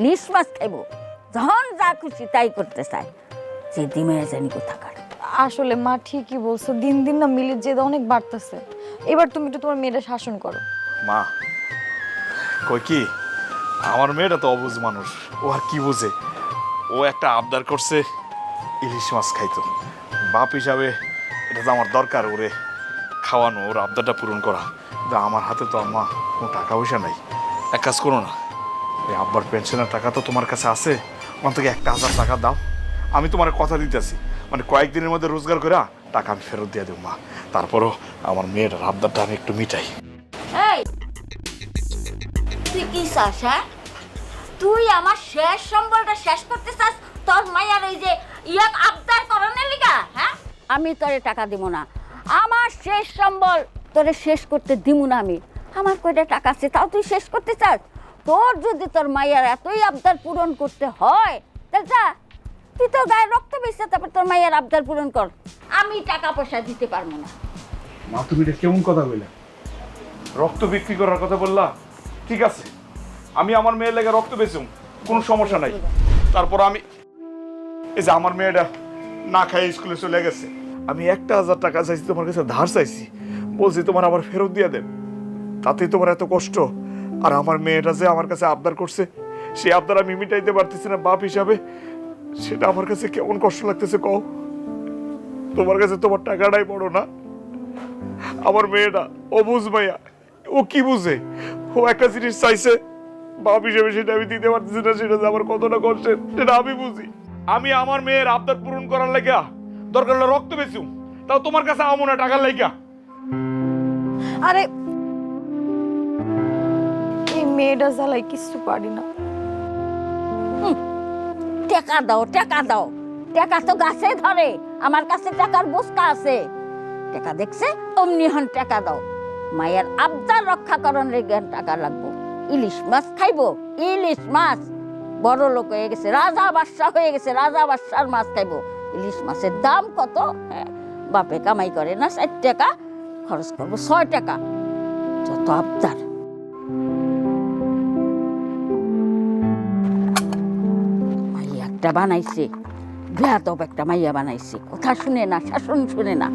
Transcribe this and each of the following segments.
ইলিশ মাছ খাইব, যখন যা খুশি তাই করতে চায়। যে ডিমে জানি কোথাকার। আসলে মা ঠিকই বলছো, দিন দিন না মিলির জেদ অনেক বাড়তেছে। এবার তুমি একটু তোমার মেয়েটা শাসন করো। মা কই কি আমার মেয়েটা তো অবুঝ মানুষ, ও আর কি বুঝে। ও একটা আবদার করছে ইলিশ মাছ খাইতো, বাপ হিসাবে এটা তো আমার দরকার ওরে খাওয়ানো, ওর আবদারটা পূরণ করা। কিন্তু আমার হাতে তো মা কোনো টাকা পয়সা নাই। এক কাজ করো না, এই আব্বার পেনশনের টাকা তো তোমার কাছে আছে, ওখান থেকে 1,000 টাকা দাও। আমি তোমার কথা দিতেছি, মানে কয়েকদিনের মধ্যে রোজগার করে টাকা আমি ফেরত দিয়ে দেবো মা। তারপরও আমার মেয়েটার আবদারটা আমি একটু মিটাই। এই তুই কি চাস? হ্যাঁ, তুই আমার শেষ সম্বলটা শেষ করতে চাস তোর মায়ের ওই যে ইয়াক আবদার করানোর লিগা? হ্যাঁ, আমি তোরে টাকা দিব না। আমার শেষ সম্বল তোরে শেষ করতে দিব না আমি। আমার কয়টা টাকা আছে তাও তুই শেষ করতে চাস? তোর যদি তোর মায়ের এতই আবদার পূরণ করতে হয় তাহলে যা, তুই তো গায়ে রক্ত বেঁচে তারপর তোর মায়ের আবদার পূরণ কর। আমি টাকা পয়সা দিতে পারবো না। মা তুমি এটা কেমন কথা বললে? রক্ত বিক্রি করার কথা বললা? ঠিক আছে, আমি আমার মেয়ের লেগে রক্ত বেচুম, কোনো সমস্যা নাই। তারপর আমি এই যে আমার মেয়েটা না খাই স্কুলে চলে গেছে, আমি 1,000 টাকা চাইছি তোমার কাছে, ধার চাইছি, বলছি তোমার আবার ফেরত দিয়ে দেন। তাতেই তোমার এত কষ্ট। আর আমার মেয়েটা যে আমার কাছে আবদার করছে, সেই আবদার আমি মিটাইতে পারতেছি না বাপ হিসাবে, সেটা আমার কাছে কেমন কষ্ট লাগতেছে কও। তোমার কাছে তোমার টাকাটাই বড় না? আমার মেয়েটা অবুঝ মাইয়া, ও কি বুঝে? ও একটা জিনিস চাইছে, বাপ হিসেবে সেটা আমি দিতে পারতেছি না, সেটা যে আমার কতটা কষ্টের সেটা আমি বুঝি। আমি আমার মেয়ের আবদার পূরণ করার লাগিয়া দরকার হলে রক্ত বেচুম, তাও তোমার কাছে আমো না টাকার লাগিয়া। আরে এই মেয়েটা জ্বালাই কিছু পারি না। টাকা দাও, টাকা দাও, টাকা তো গাছে ধরে। আমার কাছে টাকার বস্তা আছে। টাকা দেখছে অমনি হন টাকা দাও। মায়ের আবদার রক্ষা করণ লেগে টাকা লাগবো। ইলিশ মাছ খাইবো, ইলিশ মাছ। বড় লোক হয়ে গেছে, রাজা বাদশা হয়ে গেছে, রাজা বাদশার মাছ খাইবো। ইলিশ মাছের দাম কত? হ্যাঁ, বাপে কামাই করে না 60 টাকা, খরচ করবো 6 টাকা। যত আবদার। মাইয়া একটা বানাইছে, বেয়াদব একটা মাইয়া বানাইছে, কথা শুনে না, শাসন শুনে না।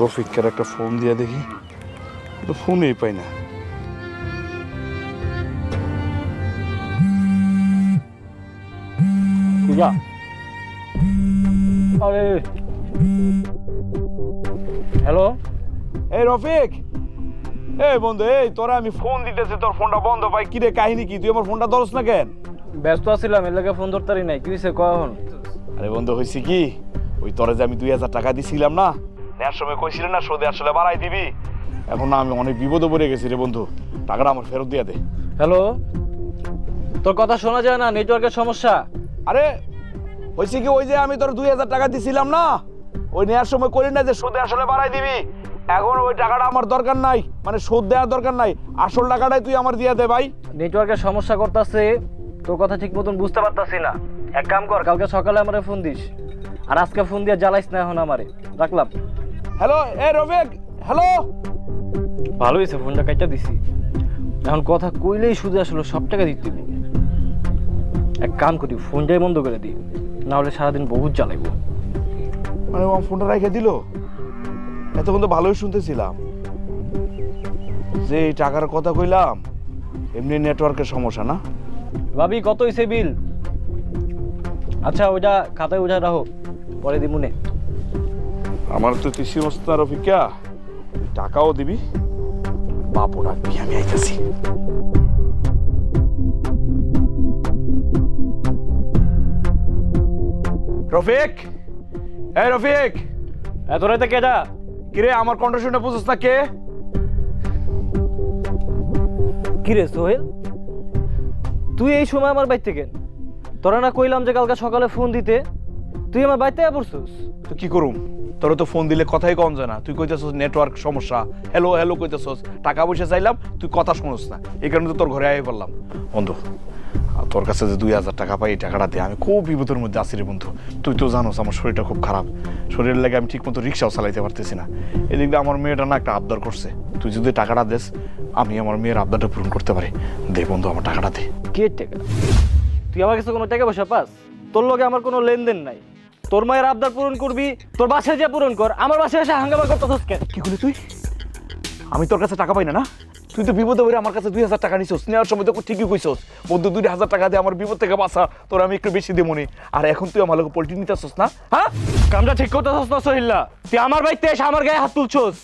রফিকের একটা ফোন দিয়ে দেখি, তো ফোনই পাই না। হ্যালো, এই রফিক, এই বন্ধু, এই তোরা আমি ফোন দিতেছি, তোর ফোনটা বন্ধ পাই। কি রে, কাহিনী কি? তুই আমার ফোনটা ধরস না কেন? ব্যস্ত আছিলাম, এর লাগে ফোন ধরতারি নাই। কি হয়েছে কখন? আরে বন্ধু, হয়েছে কি, ওই তোরে যে আমি 2,000 টাকা দিছিলাম না, নেওয়ার সময় কইছিল না সুদে আসলে বাড়াই দিবি। এখন না আমি অনেক বিপদে পড়ে গেছি রে বন্ধু, টাকাটা আমার ফেরত দিয়ে দে। হ্যালো, তোর কথা শোনা যায় না, নেটওয়ার্কের সমস্যা। আরে হয়েছে কি, ওই যে আমি তোর 2,000 টাকা দিছিলাম না, ওই নেওয়ার সময় করি না যে সুদে আসলে বাড়াই দিবি। এখন ওই টাকাটা আমার দরকার নাই, মানে সুদ দেওয়ার দরকার নাই, আসল টাকাটাই তুই আমার দিয়ে দে ভাই। নেটওয়ার্কের সমস্যা করতেছে, তোর কথা ঠিক মতন বুঝতে পারতাছি না। এক কাম কর, কালকে সকালে আমারে ফোন দিস, আর আজকে ফোন দিয়ে জ্বালাইস না এখন আমারে। রাখলাম। হ্যালো, এ রফিক, হ্যালো। ভালো হয়েছে, ফোনটা কাইটা দিছি। এখন কথা কইলেই শুধু আসলে সব টাকা দিতে দিবি। এক কাম করি, ফোনটাই বন্ধ করে দিই, না হলে সারাদিন বহুত জ্বালাইব। মানে ও ফোনটা রেখে দিল? এতক্ষণ তো ভালোই শুনতেছিলাম যে এই টাকার কথা কইলাম, এমনি নেটওয়ার্কের সমস্যা না? ভাবি কত হয়েছে বিল? আচ্ছা ওইটা খাতায় উঠা রাখো, পরে দিমুনে। আমার তো তিসি মস্তা রফিকা, টাকাও দিবি, বাপও ডাকবি, আমি আইতাছি। রফিক, এই রফিক। এত রাতে কেডা? কিরে, আমার কণ্ঠ শুনে বুঝছ না কে? কিরে সোহেল, তুই এই সময় আমার বাড়িতে কেন? তোরা না কইলাম যে কালকে সকালে ফোন দিতে, তুই আমার বাড়িতে পড়ছিস? তো কি করুম, তোর তো ফোন দিলে কথাই কম যায় না, তুই কইতেছস নেটওয়ার্ক সমস্যা, হ্যালো হ্যালো কইতেছস, টাকা পয়সা চাইলাম তুই কথা শুনোস না, এই কারণে তো তোর ঘরে আই বললাম। বন্ধু তোর কাছে যে 2000 টাকা পাই, এই টাকাটা দিয়ে আমি খুব বিপদের মধ্যে আছি রে বন্ধু। তুই তো জানোস আমার শরীরটা খুব খারাপ, শরীরের লাগে আমি ঠিক মতো রিক্সাও চালাইতে পারতেছি না। এদিক দিয়ে আমার মেয়েটা না একটা আবদার করছে, তুই যদি টাকাটা দেস আমি আমার মেয়ের আবদারটা পূরণ করতে পারি। দে বন্ধু আমার টাকাটা দে। কে টাকা? তুই আমার কাছে কোনো টাকা পয়সা পাস? তোর লগে আমার কোনো লেনদেন নাই। তোর মায়ের আবদার পূরণ করবি, তোর বাসায় যা পূরণ কর, আমার বাসায় এসে হাঙ্গামা করতেছস কেন? কি করলি তুই? আমি তোর কাছে টাকা পাই না? তুই তো বিপদে পড়ে আমার কাছে 2000 টাকা নিছস, নেওয়ার সময় তো ঠিকই কইছস বন্ধু 2000 টাকা দিয়ে আমার বিপদ থেকে বাঁচা, তোর আমি একটু বেশি দেবো নি। আর এখন তুই আমার লোক পোল্ট্রি নিতেছস না? হ্যাঁ, কামটা ঠিক করতেছস না সহিল্লা? তুই আমার বাড়িতে এসে আমার গায়ে হাত তুলছস।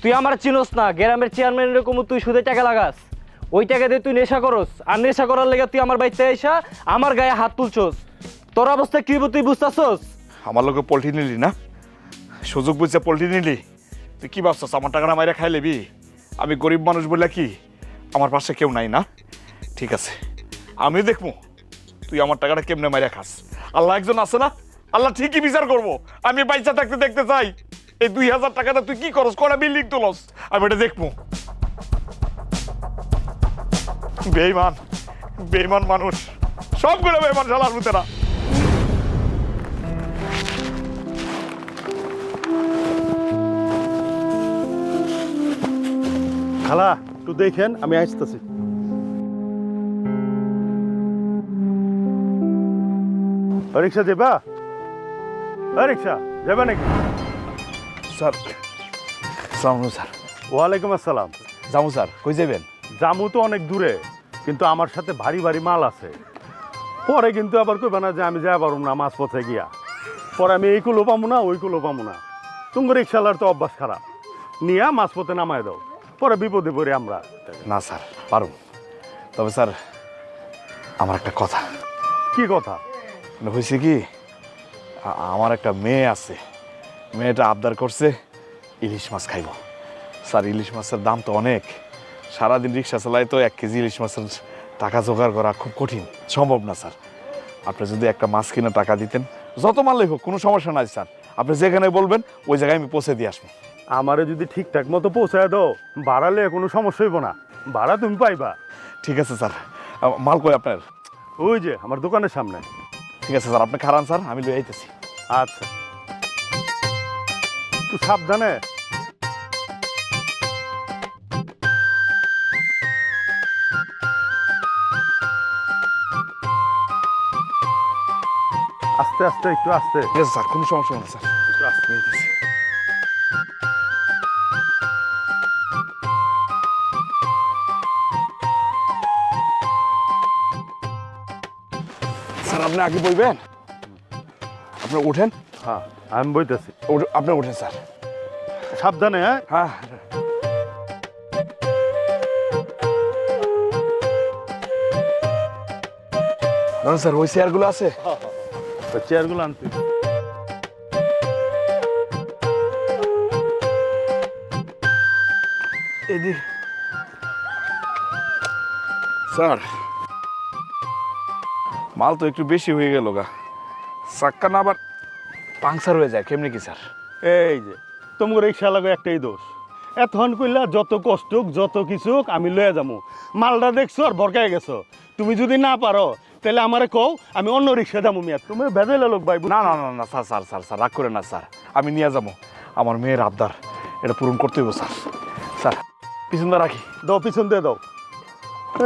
তুই আমার চিনোস না, গ্রামের চেয়ারম্যান এরকম তুই সুদে টাকা লাগাস, ওই টাকা দিয়ে তুই নেশা করস, আর নেশা করার লেগে তুই আমার বাড়িতে এসে আমার গায়ে হাত তুলছস। তোর অবস্থা কি হইব তুই বুঝতেছস? আমার লোকে পোল্ট্রি নিলি না, সুযোগ বুঝছে পোল্ট্রি নিলি, তুই কি ভাবছস আমার টাকাটা মাইরা খাই লেবি? আমি গরিব মানুষ বলে কি আমার পাশে কেউ নাই না? ঠিক আছে, আমি দেখবো তুই আমার টাকাটা কেমনে মাইরা খাস। আল্লাহ একজন আছে না, আল্লাহ ঠিকই বিচার করবো। আমি পয়সা থাকতে দেখতে চাই এই 2000 টাকাটা তুই কি করস, কটা বিল্ডিং তোলস, আমি এটা দেখবো। বেঈমান, বেঈমান মানুষ, সবগুলো বেঈমান শালার পুতেরা। খালা একটু দেখেন, আমি আসতেছি। রিক্সা দেবা? রিক্সা যাবে নাকি? স্যার সালাম স্যার। ওয়ালাইকুম আসসালাম। যাবো স্যার, কই যাবেন? জামু তো অনেক দূরে, কিন্তু আমার সাথে ভারী ভারী মাল আছে। পরে কিন্তু আবার কইবা না যে আমি যাই পারুম না মাছ পথে গিয়া। পরে আমি এই কুলো পাবো না, ওই কুলো পাবো না। তুমি রিক্সালার তো অভ্যাস খারাপ, নিয়ে মাছ পথে নামায় দাও, পরে বিপদে পড়ি আমরা। না স্যার পারুম, তবে স্যার আমার একটা কথা। কি কথা? হয়েছে কি, আমার একটা মেয়ে আছে, মেয়েটা আবদার করছে ইলিশ মাছ খাইব। স্যার ইলিশ মাছের দাম তো অনেক, সারাদিন রিক্সা চালাই তো 1 কেজি ইলিশ মাছের টাকা জোগাড় করা খুব কঠিন, সম্ভব না স্যার। আপনি যদি একটা মাছ কিনে টাকা দিতেন, যত মানলেই হোক কোনো সমস্যা নাই স্যার, আপনি যেখানে বলবেন ওই জায়গায় আমি পৌঁছে দিয়ে আসবো। আমারে যদি ঠিকঠাক মতো পৌঁছায় দাও, বাড়ালে কোনো সমস্যা হইব না, ভাড়া তুমি পাইবা। ঠিক আছে স্যার, মাল কই আপনার? ওই যে আমার দোকানের সামনে। ঠিক আছে স্যার, আপনি খারান স্যার, আমি লই আইতেছি। আচ্ছা, একটু সাবধানে। আস্তে আস্তে, একটু আস্তে, ঠিক আছে স্যার, কোনো সমস্যা নেই স্যার, একটু আস্তে। নিয়ে আইতেছি। স্যার আপনি আগে বলবেন, আপনি উঠেন। হ্যাঁ আমি বইতেছি, আপনি উঠেন স্যার। সাবধানে। হ্যাঁ হ্যাঁ ধরুন স্যার, ওই চেয়ারগুলো আছে। চেয়ারগুলো আনতে। এদি স্যার, মাল তো একটু বেশি হয়ে গেল গা, চাক্কা না আবার পাংচার হয়ে যায়, কেমনি কি স্যার? এই যে তোমার রিক্সা লাগে একটাই দোষ, এতক্ষণ কইলা যত কষ্ট হোক যত কিছু হোক আমি লয়ে যাবো, মালটা দেখছো আর ভরকায় গেছো। তুমি যদি না পারো তাহলে আমারে কও, আমি অন্য রিক্সা যাবো। মিয়া তুমি ভেজাইলা লোক ভাই। না না না না স্যার স্যার স্যার স্যার রাগ করে না স্যার, আমি নিয়ে যাবো, আমার মেয়ের আবদার এটা পূরণ করতে হইব স্যার। স্যার পিছনটা রাখি। দাও, পিছন দিয়ে দাও।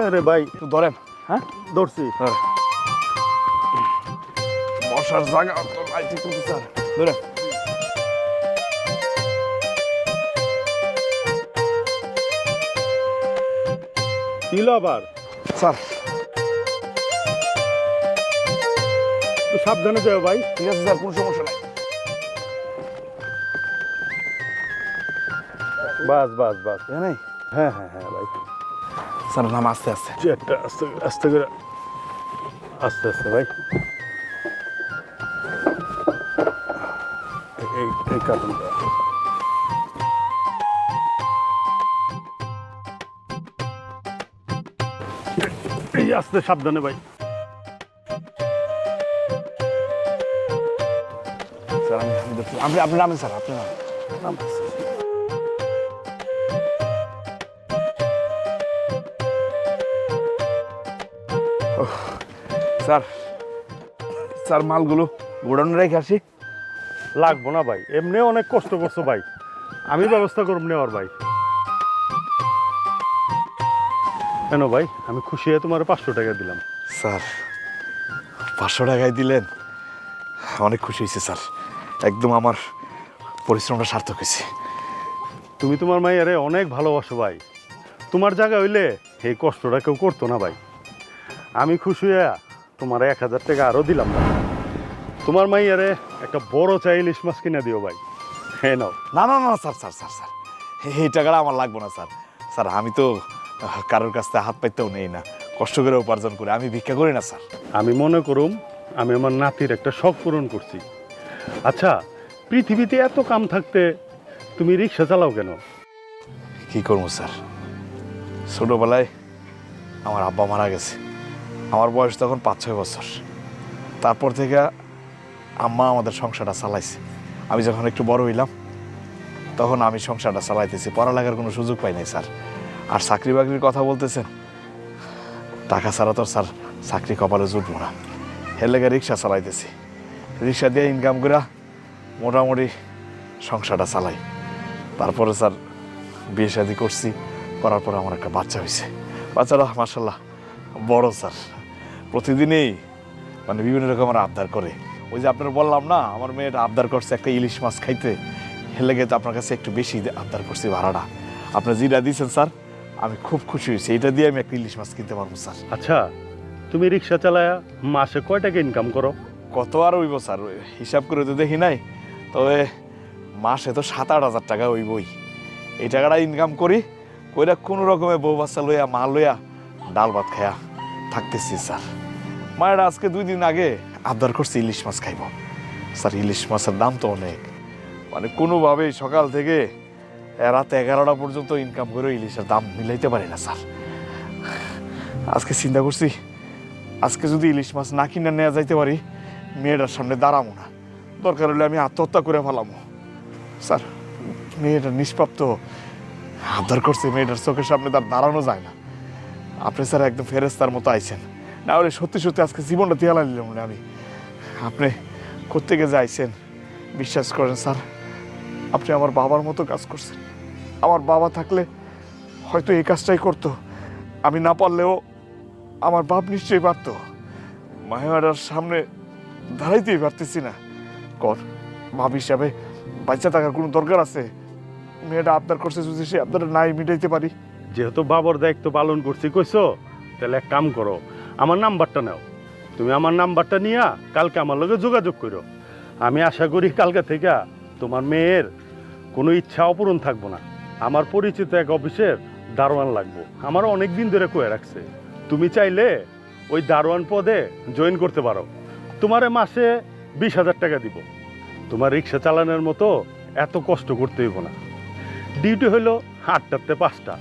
আরে ভাই একটু ধরেন। হ্যাঁ ধরছি। ধরেন, বসার জায়গা তো নাই ঠিক মতো স্যার, ধরেন। দিল আবার স্যার একটু সাবধানে যাও ভাই। ঠিক আছে স্যার, কোনো সমস্যা নাই। বাস বাস বাস। নাই হ্যাঁ হ্যাঁ হ্যাঁ ভাই। স্যার নাম আস্তে আস্তে। চেয়ারটা আস্তে আস্তে করে, আস্তে আস্তে ভাই। এই কার্টুনটা এই আস্তে, সাবধানে ভাই। স্যার আমি ধরছি। আপনি নামেন স্যার, আপনি নামেন। ওহ, স্যার স্যার মালগুলো গোডাউনে রেখে আসি। লাগবো না ভাই, এমনি অনেক কষ্ট করছো ভাই, আমি ব্যবস্থা করব নেওয়ার ভাই। কেন ভাই, আমি খুশি হয়ে তোমার 500 টাকা দিলাম। স্যার 500 টাকায় দিলেন, অনেক খুশি হয়েছে স্যার। একদম আমার পরিশ্রমটা সার্থক হয়েছে। তুমি তোমার মাইয়ারে অনেক ভালোবাসো ভাই, তোমার জায়গা হইলে এই কষ্টটা কেউ করতো না ভাই। আমি খুশি হয়ে তোমার 1000 টাকা আরও দিলাম ভাই। তোমার মাইয়ারে একটা বড় চাই ইলিশ মাছ কিনে দিও ভাই। হ্যাঁ নাও। না না না স্যার স্যার স্যার স্যার এই টাকাটা আমার লাগবে না স্যার। স্যার আমি তো কারোর কাছ থেকে হাত পাইতেও নেই না, কষ্ট করে উপার্জন করে, আমি ভিক্ষা করি না স্যার। আমি মনে করুম আমি আমার নাতির একটা শখ পূরণ করছি। আচ্ছা, পৃথিবীতে এত কাম থাকতে তুমি রিক্সা চালাও কেন? কি করবো স্যার, ছোটোবেলায় আমার আব্বা মারা গেছে, আমার বয়স তখন 5-6 বছর। তারপর থেকে আম্মা আমাদের সংসারটা চালাইছে। আমি যখন একটু বড় হইলাম তখন আমি সংসারটা চালাইতেছি, পড়ালেখার কোনো সুযোগ পাই নাই স্যার। আর চাকরি বাকরির কথা বলতেছেন, টাকা ছাড়া তো স্যার চাকরি কপালে জুটবো না। এর লেগে রিক্সা চালাইতেছি, রিক্সা দিয়ে ইনকাম করে মোটামুটি সংসারটা চালাই। তারপরে স্যার বিয়ে শাদি করছি, করার পরে আমার একটা বাচ্চা হয়েছে। বাচ্চাটা মাশাআল্লাহ বড় স্যার, প্রতিদিনই মানে বিভিন্ন রকমের আবদার করে। ওই যে আপনার বললাম না, আমার মেয়েটা আবদার করছে একটা ইলিশ মাছ খাইতে, এর লেগে তো আপনার কাছে একটু বেশি আবদার করছি ভাড়াটা। আপনার যেটা দিয়েছেন স্যার আমি খুব খুশি হয়েছি, এটা দিয়ে আমি একটা ইলিশ মাছ কিনতে পারবো স্যার। আচ্ছা, তুমি রিক্সা চালায়া মাসে কয় টাকা ইনকাম করো? কত আর হইব স্যার, হিসাব করে তো দেখি নাই, তবে মাসে তো 7-8 হাজার টাকা হইবই। এই টাকাটা ইনকাম করি, কইরা কোনো রকমের বউ বাচ্চা লইয়া মা লইয়া ডাল ভাত খায়া থাকতেছি স্যার। মায়ের আজকে 2 দিন আগে আবদার করছে ইলিশ মাছ খাইব। স্যার ইলিশ মাছের দাম তো অনেক, মানে কোনোভাবেই সকাল থেকে রাত 11টা পর্যন্ত ইনকাম করে ইলিশের দাম মিলাইতে পারি না স্যার। আজকে চিন্তা করছি, আজকে যদি ইলিশ মাছ না কিনে নেওয়া যাইতে পারি, মেয়েটার সামনে দাঁড়াবো না, দরকার হলে আমি আত্মহত্যা করে ফেলামো। স্যার মেয়েটা নিষ্প্রাপ্ত, আবদার করছে, মেয়েটার চোখের সামনে তার দাঁড়ানো যায় না। আপনি স্যার একদম ফেরেস্তার মতো আইছেন, না হলে সত্যি সত্যি আজকে জীবনটা দিয়ে নিলাম না আমি। আপনি কোত্থেকে যে আইছেন, বিশ্বাস করেন স্যার, আপনি আমার বাবার মতো কাজ করছেন। আমার বাবা থাকলে হয়তো এই কাজটাই করতো, আমি না পারলেও আমার বাপ নিশ্চয়ই পারতো। মায়ার সামনে দাঁড়াইতেই পারতেছি না। কর বাপ হিসাবে বাচ্চা থাকার কোনো দরকার আছে? মেয়েটা আবদার করছে, যদি সে আবদারটা নাই মিটাইতে পারি। যেহেতু বাবার দায়িত্ব পালন করছি কইছো, তাহলে এক কাম করো, আমার নাম্বারটা নাও। তুমি আমার নাম্বারটা নিয়া কালকে আমার লগে যোগাযোগ করো। আমি আশা করি কালকে থেকে তোমার মেয়ের কোনো ইচ্ছা অপূরণ থাকবো না। আমার পরিচিত এক অফিসের দারোয়ান লাগবো, আমার অনেক দিন ধরে কয়ে রাখছে। তুমি চাইলে ওই দারোয়ান পদে জয়েন করতে পারো। তোমারে মাসে 20,000 টাকা দিব। তোমার রিক্সা চালানোর মতো এত কষ্ট করতে হইব না। ডিউটি হইলো 8টাতে 5টা,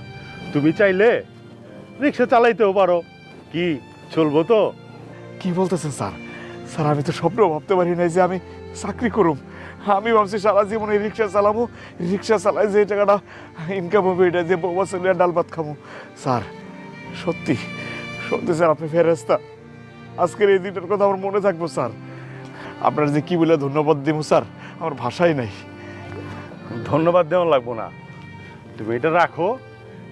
তুমি চাইলে রিক্সা চালাইতেও পারো। কি চলবো তো? কি বলতেছেন স্যার? স্যার আমি তো স্বপ্নেও ভাবতে পারি নাই যে আমি চাকরি করুম। আমি ভাবছি সারা জীবনে রিক্সা চালাবো, রিক্সা চালাই যে টাকাটা ইনকাম হবে এটা যে বউ বাচ্চা ডাল ভাত খাবো। স্যার সত্যি সত্যি স্যার আপনি ফেরেস্তা। আজকের এই দিনটার কথা আমার মনে থাকবো স্যার। আপনার যে কি বলে ধন্যবাদ দিব স্যার, আমার ভাষাই নাই। ধন্যবাদ দেওয়া লাগবো না, তুমি এটা রাখো,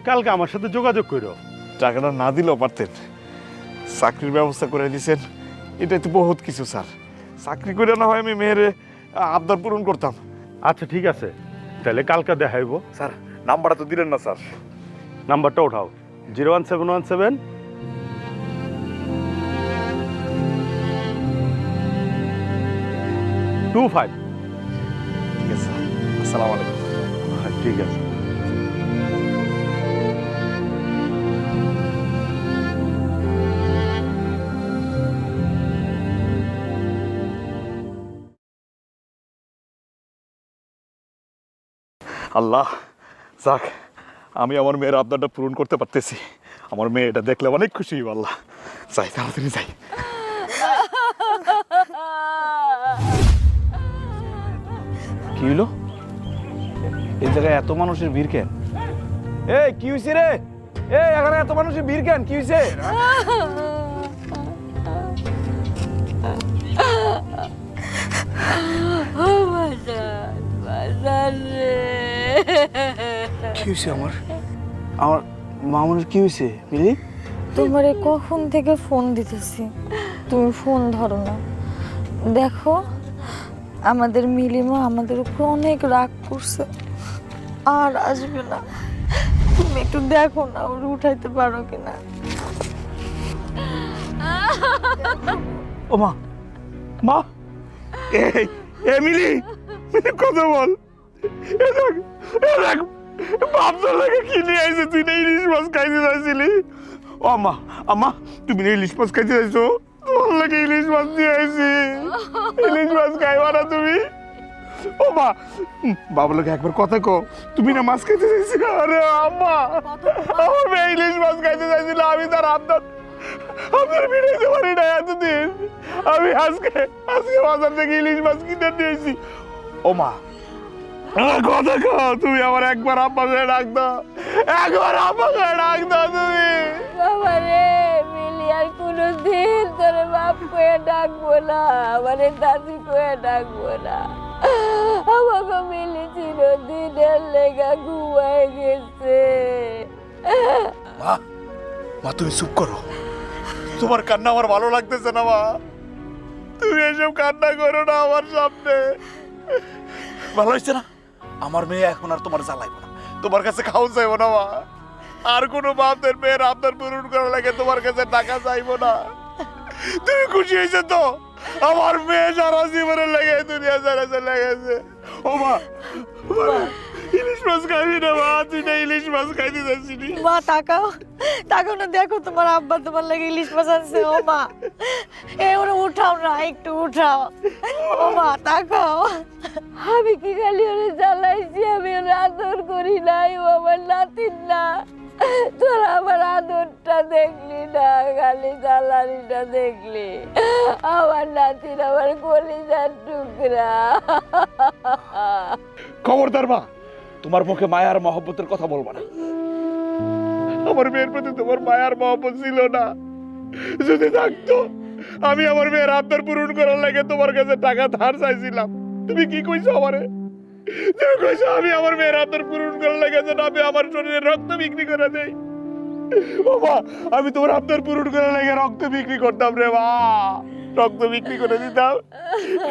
কালকে আমার সাথে যোগাযোগ করো। টাকাটা না দিলেও পারতেন, চাকরির ব্যবস্থা করে দিয়েছেন, এটাই তো বহুত কিছু স্যার। চাকরি করে না হয় আমি মেয়ের আবদার পূরণ করতাম। আচ্ছা ঠিক আছে, তাহলে কালকে দেখাইব। স্যার নাম্বারটা তো দিলেন না স্যার। নাম্বারটা উঠাও, 01717 25। ঠিক আছে স্যার, আসসালামু আলাইকুম। ঠিক আছে। আল্লাহ যাক, আমি আমার মেয়ের আবদারটা পূরণ করতে পারতেছি। আমার মেয়ে এটা দেখলে অনেক খুশি হইব। আল্লাহ যাই, তাড়াতাড়ি যাই। কি হইলো? এই জায়গায় এত মানুষের ভিড় কেন? এই কি হইছে রে? এই এখানে এত মানুষের ভিড় কেন? কি হইছে? কি হইছে আমার? আমার মামুনের কি হইছে মিলি? তোমারে কখন থেকে ফোন দিতেছি, তুমি ফোন ধরো না। দেখো, আমাদের মিলিমা আমাদের উপর অনেক রাগ করছে, আর আসবে না। তুমি একটু দেখো না ওর উঠাইতে পারো কিনা। ও মা, মা, এই মিলি, মিলি কথা বল। এ দেখ বাপসার লাগে কি নিয়ে আইছে? তুই না ইলিশ মাছ খাইতে চাইছিলি? ও আম্মা, আম্মা তুমি না ইলিশ মাছ খাইতে চাইছো? তোর লাগে ইলিশ মাছ দিয়ে আইছি। ইলিশ মাছ খাইবা না তুমি? ও মা, বাবার লাগে একবার কথা কো, তুমি না মাছ খাইতে চাইছি? আরে আম্মা, আমার মেয়ে ইলিশ মাছ খাইতে চাইছিল, আমি তার আপনার ভিড়াইতে পারি না এতদিন। আমি আজকে বাজার থেকে ইলিশ মাছ কিনে নিয়েছি। ও মা, কথা কো, তুমি আমার একবার আব্বা করে ডাক দাও, একবার আব্বা করে ডাক দাও তুমি। বাবা রে, মিলি আর কোনোদিন তোরে বাপ কয়ে ডাকবো না, আমারে দাদি কয়ে ডাকবো না। আমাকে মিলি চিরদিনের লেগা ঘুমায় গেছে। মা, মা তুমি চুপ করো, তোমার কান্না আমার ভালো লাগতেছে না মা। তুমি এসব কান্না করো না আমার সামনে। ভালো হয়েছে না? আমার মেয়ে এখন আর তোমার জ্বালাইবো না, তোমার কাছে খাওয়া যাইবো না মা। আর কোনো বাপদের মেয়ের আবদার পূরণ করা লাগে তোমার কাছে টাকা চাইবো না। তুমি খুশি হয়েছে তো? আমার মেয়ে সারা জীবনের লেগে দুনিয়া ছেড়ে চলে গেছে। ও মা, ইলিশ মাছ খাবি না মা? তুই না ইলিশ মাছ খাইতে চাইছিলি? মা তাকাও, তাকাও না, দেখো তোমার আব্বা তোমার লাগে ইলিশ মাছ আনছে। ও মা, ওরা উঠাও না, একটু উঠাও। ও মা তাকাও। আমি কি খালি ওরে জ্বালাইছি? আমি ওরে আদর করি নাই, ও আমার নাতির না। তোরা আমার আদরটা দেখলি না, খালি জ্বালানিটা দেখলি। আমার নাতির আমার কলিজার টুকরা। খবরদার মা, তোমার মুখে মায়ার মহব্বতের কথা বলবা না। আমার মেয়ের প্রতি তোমার মায়ার মহব্বত ছিল না। যদি থাকতো, আমি আমার মেয়ের আবদার পূরণ করার লাগে তোমার কাছে টাকা ধার চাইছিলাম। তুমি কি কইছো আমারে? তুমি কইছো আমি আমার মেয়ের আবদার পূরণ করার লাগে যেন আমি আমার শরীরে রক্ত বিক্রি করে দেই। বাবা, আমি তোমার আবদার পূরণ করার লাগে রক্ত বিক্রি করতাম রে মা, রক্ত বিক্রি করে দিতাম,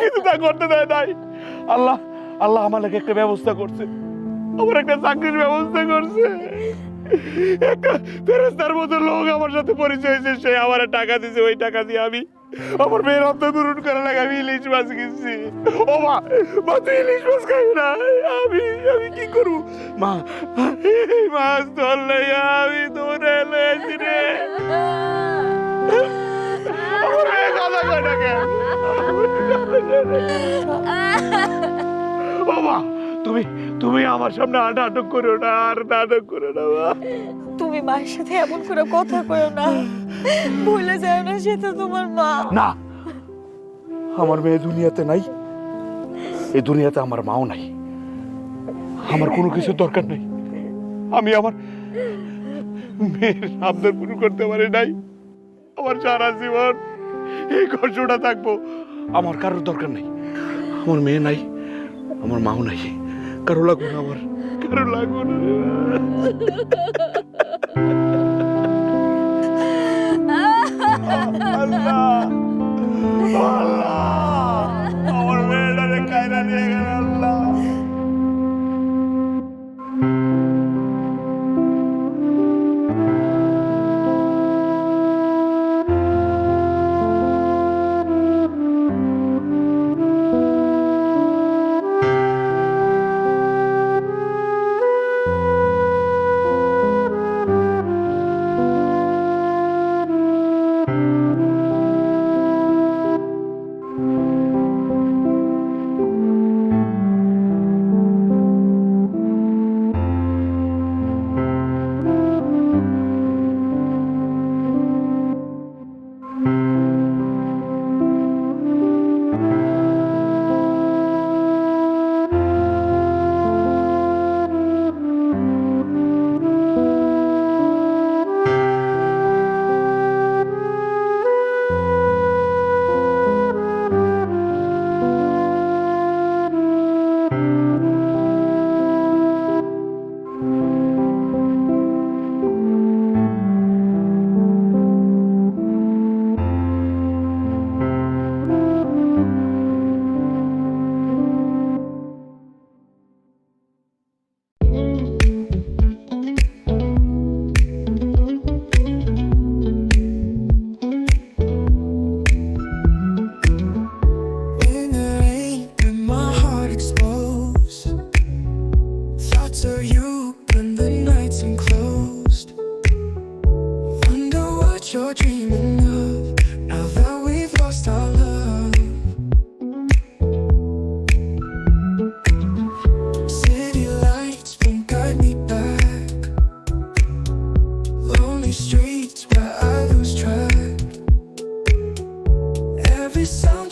কিন্তু তা করতে দেয় নাই। আল্লাহ, আল্লাহ আমার লাগে একটা ব্যবস্থা করছে, আমার একটা চাকরির ব্যবস্থা করছে। একটা ফেরেস্তার মতো লোক আমার সাথে পরিচয় হয়েছে, সে আমার টাকা দিয়েছে। ওই টাকা দিয়ে আমি আমার মেয়ের অর্থ পূরণ করার লাগে আমি ইলিশ মাছ কিনছি। ও মা, মা তুই ইলিশ মাছ খাবি না? আমি আমি কি করবো মা? এই মাছ ধরলে আমি ধরে লেছি রে। আমার মেয়ে কথা কয় না কেন? ও মা, তুমি আমার সামনে নাটক করো না, আর নাটক করো না মা। তুমি মায়ের সাথে এমন করে কথা কইও না, ভুলে যায় না সে তো তোমার মা। না, আমার মেয়ে দুনিয়াতে নাই, এই দুনিয়াতে আমার মাও নাই। আমার কোনো কিছু দরকার নেই। আমি আমার মেয়ের আবদার পূরণ করতে পারি নাই। আমার সারা জীবন এই কষ্টটা থাকবো। আমার কারোর দরকার নেই। আমার মেয়ে নাই, আমার মাও নাই, কারো লাগবে না, আমার কারো লাগবে না। আল্লাহ, আল্লাহ, আমার মেয়েটারে কায়রা নিয়ে গেল আল্লাহ।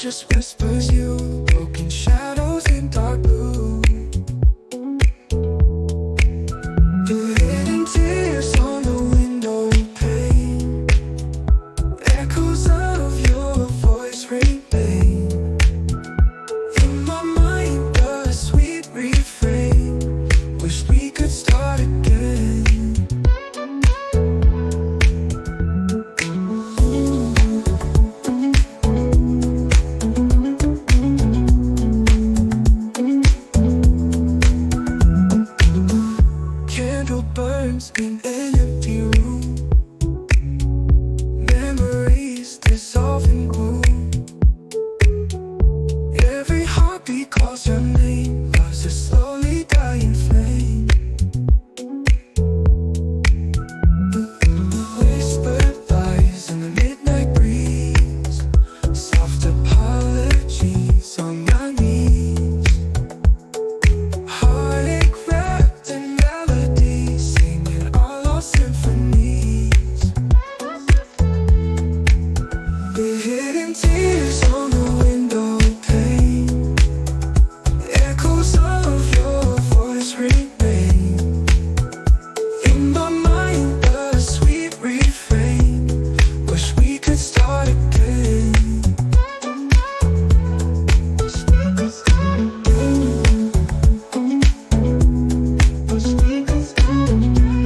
just whispers you, broken shadows in dark blue. The hidden tears on the window pane, echoes of your voice remain. In my mind, the sweet refrain, wish we could start again. Candle burns in an empty room, memories dissolving gloom. Every heartbeat calls your name, loves a slowly dying flame. Whispered lies in the midnight breeze, soft apologies on my knees. Heartache wrapped in melodies, singing our lost symphonies. The hidden tears on the window pane, echoes of your voice remain. In my mind, the sweet refrain, wish we could start again. Wish we could start again. Wish we could start again.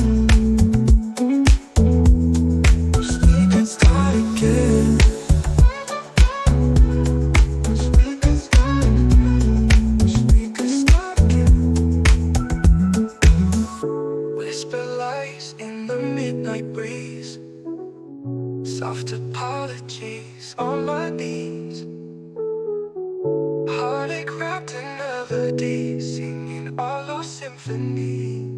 Wish we could start again. Wish we could start again. Wish we could start again. Whisper lies in the midnight breeze, soft apologies on my knees. Heartache wrapped in melodies, singing our lost symphonies.